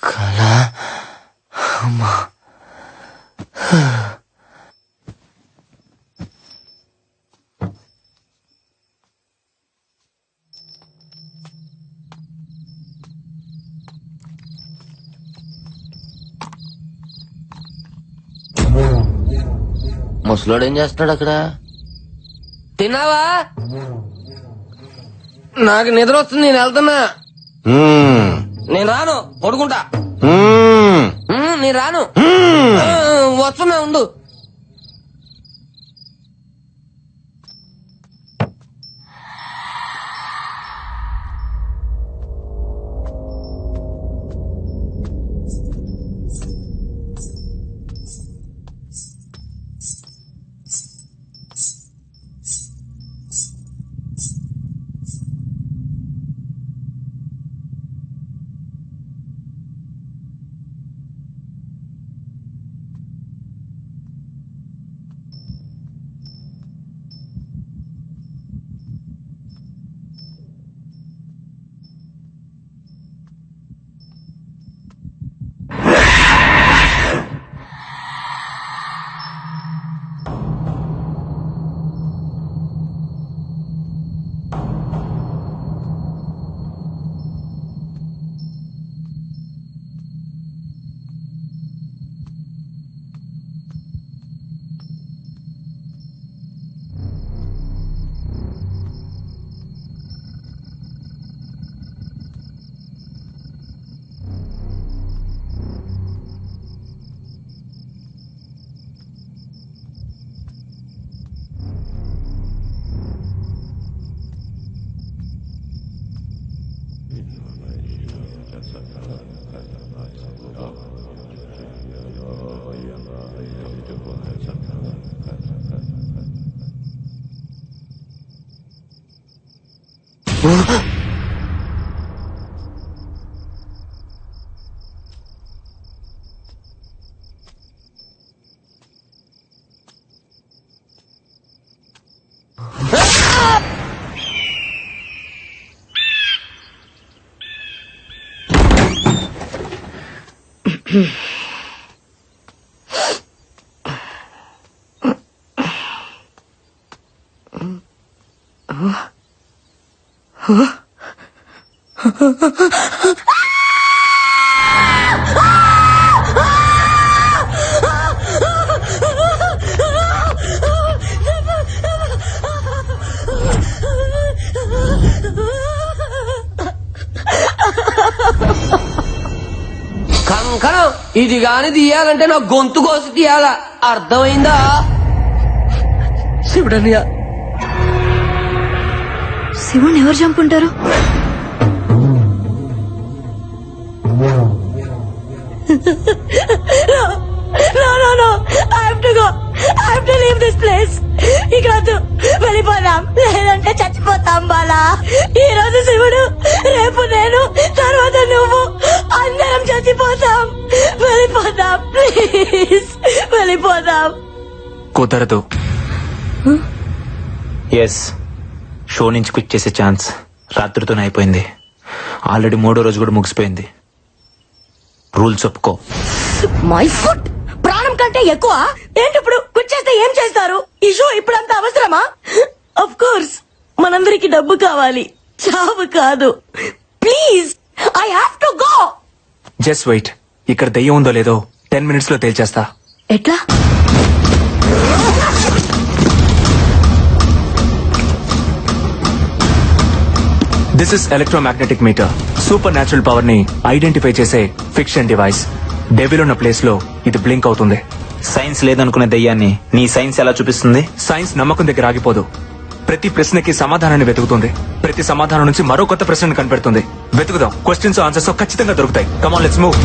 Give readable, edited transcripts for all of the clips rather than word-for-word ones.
కళ అమ్మా. ముసలోడు ఏం చేస్తున్నాడు అక్కడ? తిన్నావా? నాకు నిద్ర వస్తుంది, నేను వెళ్తున్నా. నేను రాను, పడుకుంటా. నేను రాను, వస్తున్నా, ఉండు. కంకణం ఇది గాని తీయాలంటే నా గొంతు కోసి తీయాలా, అర్థమైందా? శివుడన్నయ్య. శివుని ఎవరు చంపుంటారు? వెళ్ళిపోదాం, లేదంటే చచ్చిపోతాం బాలా. ఈ రోజు శివుడు, రేపు నేను, తర్వాత నువ్వు, అందరం చచ్చిపోతాం. వెళ్ళిపోదాం ప్లీజ్, వెళ్ళిపోదాం. కుదరదు. ఎస్, షో నుంచి క్విట్ చేసే ఛాన్స్ రాత్రితోనే అయిపోయింది. ఆల్రెడీ 3వ రోజు కూడా ముగిసిపోయింది. రూల్స్ ఒప్పుకో. మై ఫుట్, ప్రాణం కంటే ఎక్కువ ఏంటి? ఇప్పుడు క్విట్ చేస్తే ఏం చేస్తారు? ఈ షో ఇప్పుడంత అవసరమా? ఆఫ్ కోర్స్ మనందరికి డబ్బు కావాలి, చావు కాదు. Please, I have to go. Just wait, ఇక్కడ దెయ్యం ఉందో లేదో 10 minutes లో తేల్చేస్తా. ఎట్లా? This is electromagnetic meter. Supernatural power ని ఐడెంటిఫై చేసే ఫిక్షన్ డివైస్. డెవిల్ ఉన్న ప్లేస్ లో ఇది బ్లింక్ అవుతుంది. సైన్స్ లేదనుకునే దయ్యాన్ని నీ సైన్స్ ఎలా చూపిస్తుంది? సైన్స్ నమ్మకం దగ్గర ఆగిపోదు. ప్రతి ప్రశ్నకి సమాధానాన్ని వెతుకుతుంది. ప్రతి సమాధానం నుంచి మరో కొత్త ప్రశ్నను కనిపెడుతుంది. వెతుకుదాం. క్వశ్చన్స్ ఆన్సర్స్ ఖచ్చితంగా దొరుకుతాయి. Come on, let's move.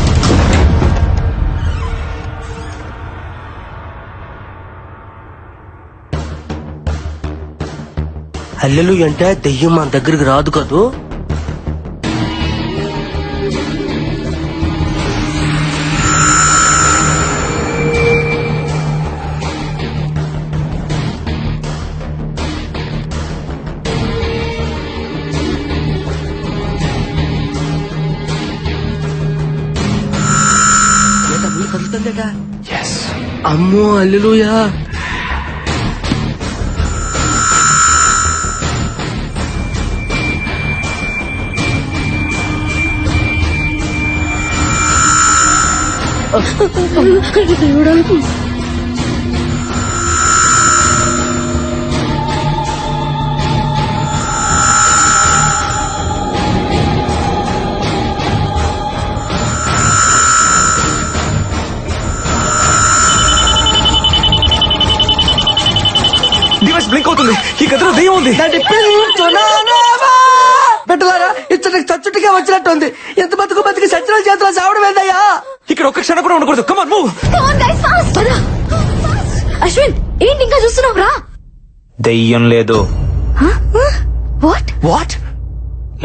హల్లెలు అంటే దెయ్యం మన దగ్గరికి రాదు కదూ. జరుగుతుందట. ఎస్. అమ్మో హల్లెలూయా. డివైస్ బ్లింక్ అవుతుంది. ఈ గదిలో దెయ్యం ఉంది. పెట్టలారా ఇచ్చటికి చచ్చుటికే వచ్చినట్టుంది. ఎంత బతుకు బతికి సచ్చిన చేతిలో చావడం ఏందయ్యా? ఇక్కడ ఒక్క క్షణం కూడా ఉండకూడదు. Come on move. అశ్విన్ ఏంటి ఇంకా చూస్తున్నావు రా? దెయ్యం లేదు. What what?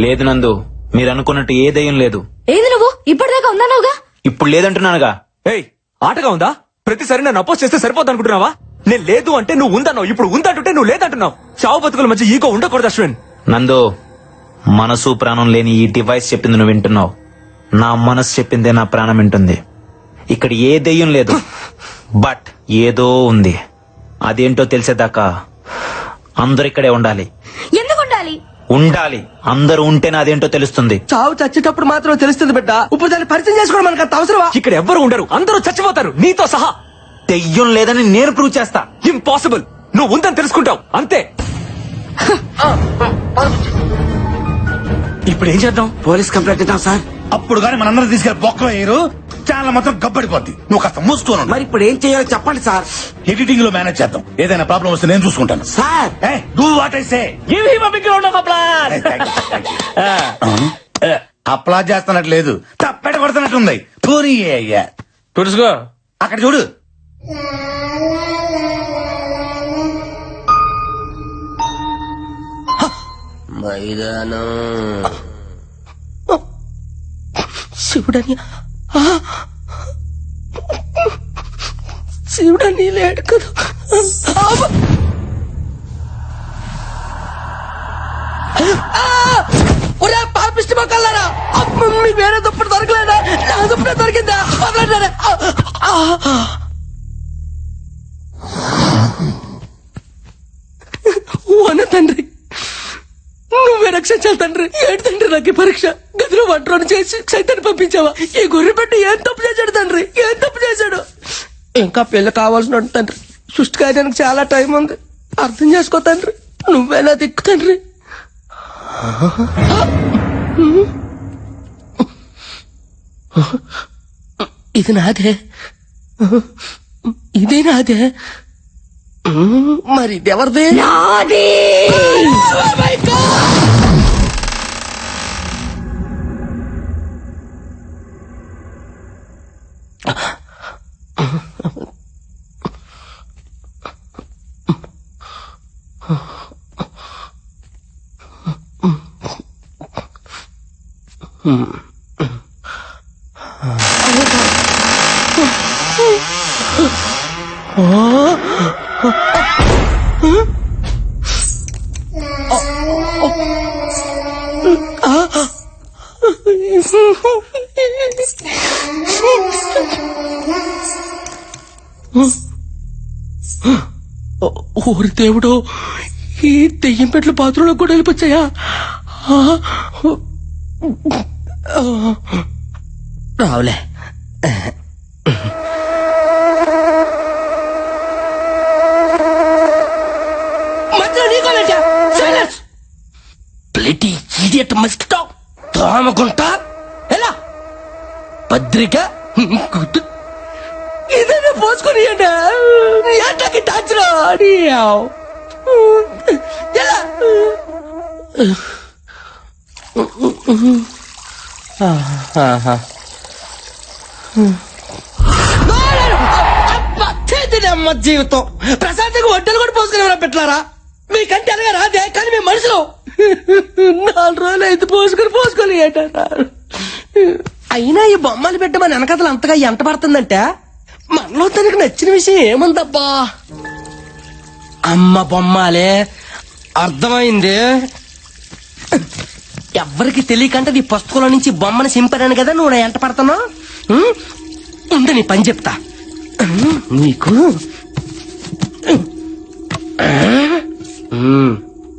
లేదు నందు, మీరు అనుకున్నట్టు ఏ దెయ్యం లేదు. ఏంది నువ్వు ఇప్పటిదాకా ఉన్నావుగా? ఇప్పుడు లేదంటున్నానుగా. ఏయ్, ఆటగా ఉందా? ప్రతిసారి నన్ను అపోజ్ చేస్తే సరిపోద్ది అనుకుంటున్నావా? నేను లేదు అంటే నువ్వు ఉందన్నావు, ఇప్పుడు ఉందంటుంటే నువ్వు లేదంటున్నావు. చావు బతుకుల మధ్య ఈగో ఉండకూడదు అశ్విన్. నందు, మనసు ప్రాణం లేని ఈ డివైస్ చెప్పింది నువ్వు వింటున్నావు. నా మనసు చెప్పిందే నా ప్రాణం వింటుంది. ఇక్కడ ఏ దెయ్యం లేదు, బట్ ఏదో ఉంది. అదేంటో తెలిసేదాకా అందరు ఇక్కడే ఉండాలి. ఎందుకు ఉండాలి? ఉండాలి. అందరూ ఉంటేనే అదేంటో తెలుస్తుంది. చావు చచ్చేటప్పుడు మాత్రం తెలుస్తుంది బిడ్డ. ఇప్పుడు దాన్ని పరిచయం చేసుకోవడం మనకు అంత అవసరమా? ఇక్కడ ఎవ్వరు ఉండరు, అందరూ చచ్చిపోతారు నీతో సహా. దెయ్యం లేదని నేను ప్రూవ్ చేస్తా. ఇంపాసిబుల్. నువ్వు ఉందని తెలుసుకుంటావు అంతే. ఇప్పుడు ఏం చేద్దాం? పోలీస్ కంప్లైంట్ ఇద్దాం సార్. అప్పుడు గానీ మనందరం తీసుకెళ్లి బొక్కలో వేయరు, ఛానల్ మాత్రం గబ్బడిపోద్ది. నువ్వు కాస్త మూసుకోను. మరి ఇప్పుడు ఏం చేయాలో చెప్పండి సార్. ఎడిటింగ్ లో మేనేజ్ చేద్దాం. ఏదైనా ప్రాబ్లం వస్తే నేను చూసుకుంటాను. Sir do what I say. అప్లా చేస్తున్నట్లేదు, తప్పెట కొడుతున్నట్టుంది. పోనీ అయ్యా తుడుసుకో. అక్కడ చూడు. మైదానం శివుడని శివుడని లేడు కదా. ఒరే పాపిష్టి మొక్కలారా, మీకు వేరే దుప్పటి దొరకలేదా? నా దుప్పటి దొరికిందా? వదలండి. ఓన తండ్రి, నువ్వే రక్షించాలి తండ్రి. ఏంటి తండ్రి నాకు ఈ పరీక్ష? గదిలో వంటలను చేసి సైతాన్ని పంపించావా? ఈ గొర్రె పెట్టి ఏం తప్పు చేశాడు తండ్రి? ఏం తప్పు చేశాడు? ఇంకా పెళ్లి కావాల్సిన తండ్రి. సృష్టి కాయడానికి చాలా టైం ఉంది. అర్థం చేసుకో తండ్రి. నువ్వేలా దిక్కు తండ్రి. ఇది నాదే, ఇదే నాదే. మరి ఇది ఎవరిదే? నాది. ఓరి దేవుడు, ఈ దెయ్యం పెట్లు బాత్రూంలో కూడా వెళ్ళిపోచ్చాయా? రావులే. ప్లేటీ ఇడియట్ మస్కిటో తామకుంటా ఎలా పత్రిక ఇదేనా పోసుకొని ఎంటకి టచ్ లో ఎలా అమ్మ జీవితం ప్రశాంతంగా వంటలు కూడా పోసుకుని పెట్టారా? మీకంటే అనగా రాదే, కానీ మీ మనసులో 4 రోజులు అయితే పోసుకొని ఏంటారు. అయినా ఈ బొమ్మలు పెట్టి మన వెనకథలు అంతగా ఎంట పడుతుందంటే మనలో తనకు నచ్చిన విషయం ఏముందబ్బా? అమ్మ బొమ్మాలే, అర్థమైంది. ఎవ్వరికి తెలియకంటే నీ పుస్తకంలో నుంచి బొమ్మను సింపాను కదా నువ్వు నా ఎంట పడుతున్నావు. ఉండు నీ పని చెప్తా నీకు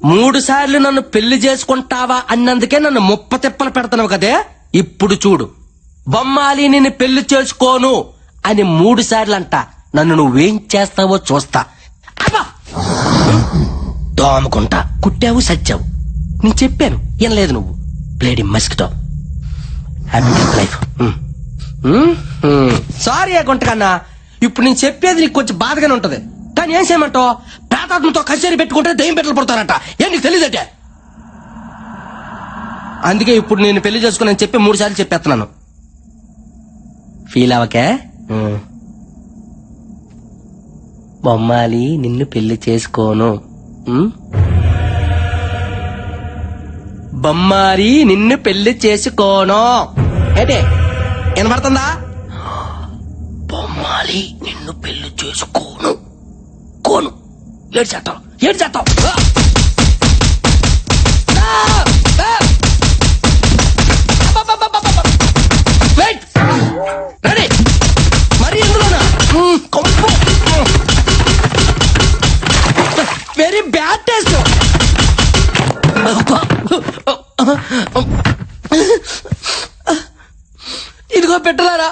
3 సార్లు నన్ను పెళ్లి చేసుకుంటావా అన్నందుకే నన్ను ముప్ప తిప్పలు పెడతావు కదే. ఇప్పుడు చూడు, బొమ్మాలి నిన్ను పెళ్లి చేసుకోను అని 3 సార్లు అంట. నన్ను నువ్వేం చేస్తావో చూస్తా. అబ్బా! దోమకుంటా కుట్టావు సచ్చావు. నేను చెప్పాను వినలేదు నువ్వు. ప్లేడి మస్కిటో. Happy life. సారీ గుంటకన్నా, ఇప్పుడు నేను చెప్పేది నీకు కొంచెం బాధగానే ఉంటది. కానీ ఏం చేయమంటావు, ప్రేతాత్మతో కచేరీ పెట్టుకుంటే దయ్యం పెట్టలు పడతారట. ఏం నీకు తెలియదటే. అందుకే ఇప్పుడు నేను పెళ్లి చేసుకుని చెప్పి 3 సార్లు చెప్పేస్తున్నాను. ఫీల్ అవకే. బొమ్మాలి నిన్ను పెళ్లి చేసుకోను. బొమ్మాలి నిన్ను పెళ్లి చేసుకోను. ఏంటే వినపడుతుందా? బొమ్మాలి నిన్ను పెళ్లి చేసుకోను. కోను ఏడు చేస్తావు. రెడీ మరి ఎందులోనా వెరీ బ్యాడ్ టేస్ట్. ఇదిగో పెట్టలారా,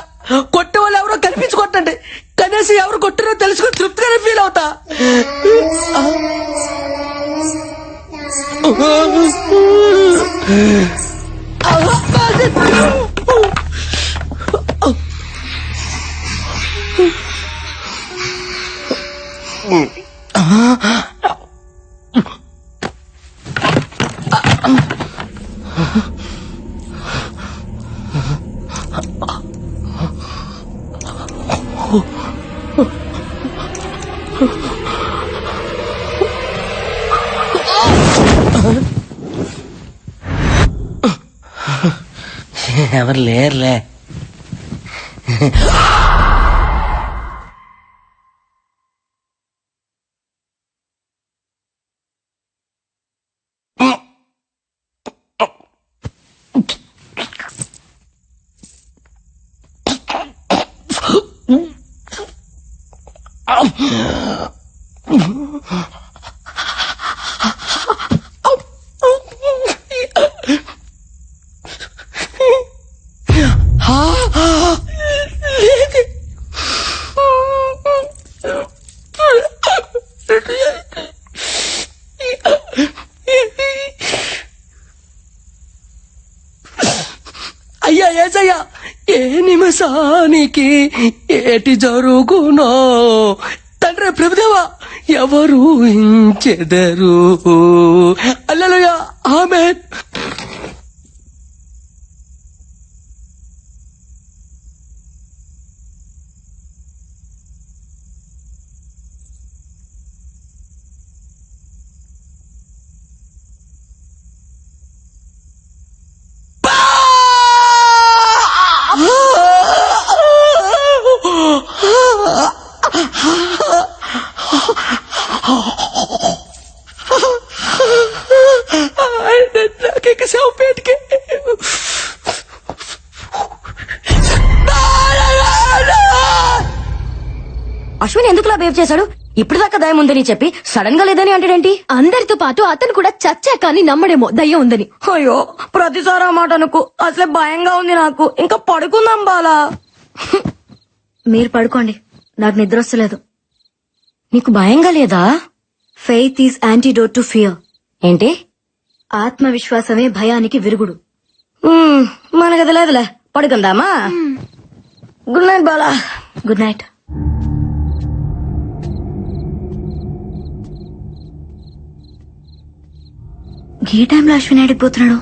కొట్టే వాళ్ళు ఎవరో కనిపించుకోండి. కనీసం ఎవరు కొట్టారో తెలుసుకుని తృప్తిగానే ఫీల్ అవుతా. ఎవరు లేరులే. అయ్యా ఏసయ్యా, ఏ నిమిషానికి ఏటి జరుగునో తండ్రి ప్రభుదేవా ఎవరు ఇంచెదరు. హల్లెలూయా, ఆమేన్. అశ్విన్ ఎందుకులా బిహేవ్ చేశాడు? ఇప్పుడు దాకా దయ్యం ఉందని చెప్పి సడన్ గా లేదని అంటాడేంటి? అందరితో పాటు అతను కూడా చచ్చా కానీ నమ్మడేమో దయ్యం ఉందని. అయ్యో, ప్రతిసారి ఆ మాట అనుకో. అసలే భయంగా ఉంది నాకు. ఇంకా పడుకుందాం బాలా. మీరు పడుకోండి, నాకు నిద్ర వస్తలేదు. నీకు భయంగా లేదా? Faith is antidote to fear. ఏంటి? ఆత్మవిశ్వాసమే భయానికి విరుగుడు. మనకది లేదులే, పడుకుందామా? Good night Bala. Good night. ఈ టైంలో అశ్విన్ ఆడిపోతున్నాడు.